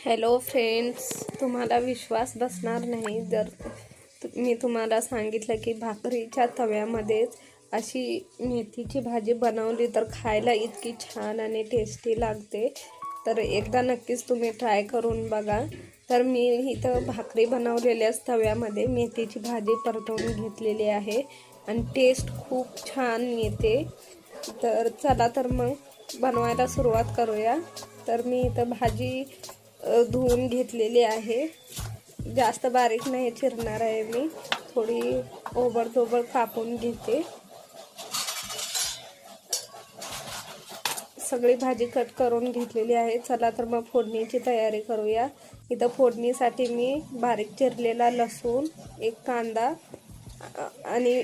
Hello friends, तुम्हाला विश्वास बसणार नाही जर मी तुम्हाला सांगितलं की भाकरीच्या तव्यामध्येच अशी मेथीची भाजी बनवली तर खायला इतकी छान आणि टेस्टी लागते। तर एकदा नक्कीच तुम्ही ट्राय करून बघा। तर मी इथं भाकरी बनवलेल्याच तव्यामध्ये मेथीची भाजी परतवून घेतलेली आहे आणि टेस्ट खूप छान येते। तर चला तर मग बनवायला सुरुवात करूया। तर मी इथं भाजी धुवून घेतलेली आहे, जास्त बारीक नाही चिरणार आहे मी, थोडी ओबडधोबड कापून घेते। सगळी भाजी कट करून घेतलेली आहे। चला तर मग फोडणीची तयारी करूया। इथं फोडणीसाठी मी बारीक चिरलेला लसूण, एक कांदा आणि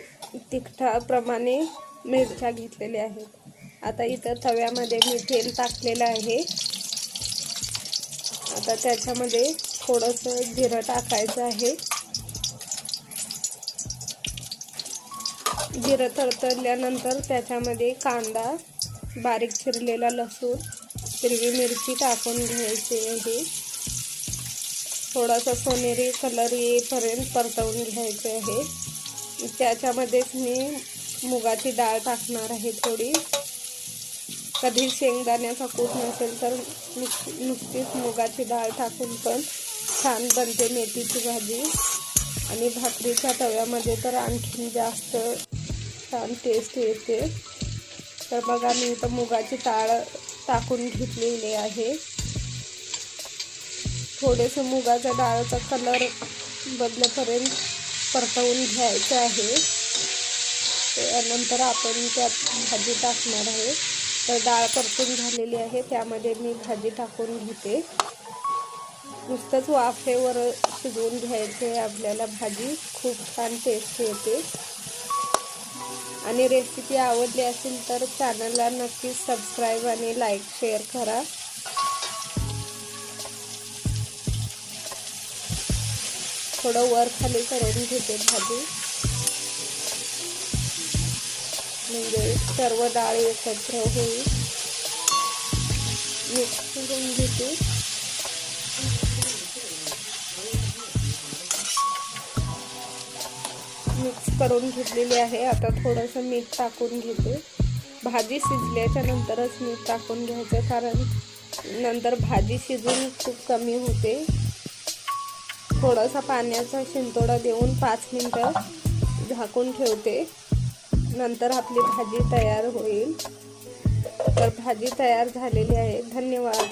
तिखटाप्रमाणे मिरच्या घेतलेल्या आहेत। आता इथं तव्यामध्ये मी तेल टाकलेलं आहे। आता त्याच्यामध्ये थोडंसं जिरं टाकायचं आहे। जिरं तडतडल्यानंतर त्याच्यामध्ये कांदा, बारीक चिरलेला लसूण, हिरवी मिरची टाकून घ्यायची आहे। थोडासा सोनेरी कलर येईपर्यंत परतवून घ्यायचे आहे। त्याच्यामध्येच मी मुगाची डाळ टाकणार आहे थोडी। कधी शेंगदाण्याचा कूट नसेल तर नुसतीच मुगाची डाळ टाकून पण छान बनते मेथीची भाजी। आणि भाकरीच्या तव्यामध्ये तर आणखीन जास्त छान टेस्ट येते। तर बघा मी इथं मुगाची डाळ टाकून घेतलेली आहे। थोडेसे मुगाच्या डाळीचा कलर बदलेपर्यंत परतवून घ्यायचं आहे। त्यानंतर आपण त्यात भाजी टाकणार आहे। तर डाळ परतून झालेली आहे, त्यामध्ये मी भाजी टाकून घेते। नुसतंच वाफेवर शिजवून घ्यायचे आपल्याला भाजी, खूप छान टेस्ट येते। आणि रेसिपी आवडली असेल तर चॅनलला नक्की सबस्क्राईब आणि लाईक शेअर करा। थोडं वर खाली करून घेते भाजी, म्हणजे सर्व डाळ एकत्र होईल। मिक्स करून घेते। मिक्स करून घेतलेली आहे। आता थोडंसं मीठ टाकून घेते। भाजी शिजल्याच्या नंतरच मीठ टाकून घ्यायचं, कारण नंतर भाजी शिजून खूप कमी होते। थोडासा पाण्याचा शिंतोडा देऊन 5 मिनिटं झाकून ठेवते, नंतर आपली भाजी तयार होईल। तर भाजी तयार झालेली आहे। धन्यवाद।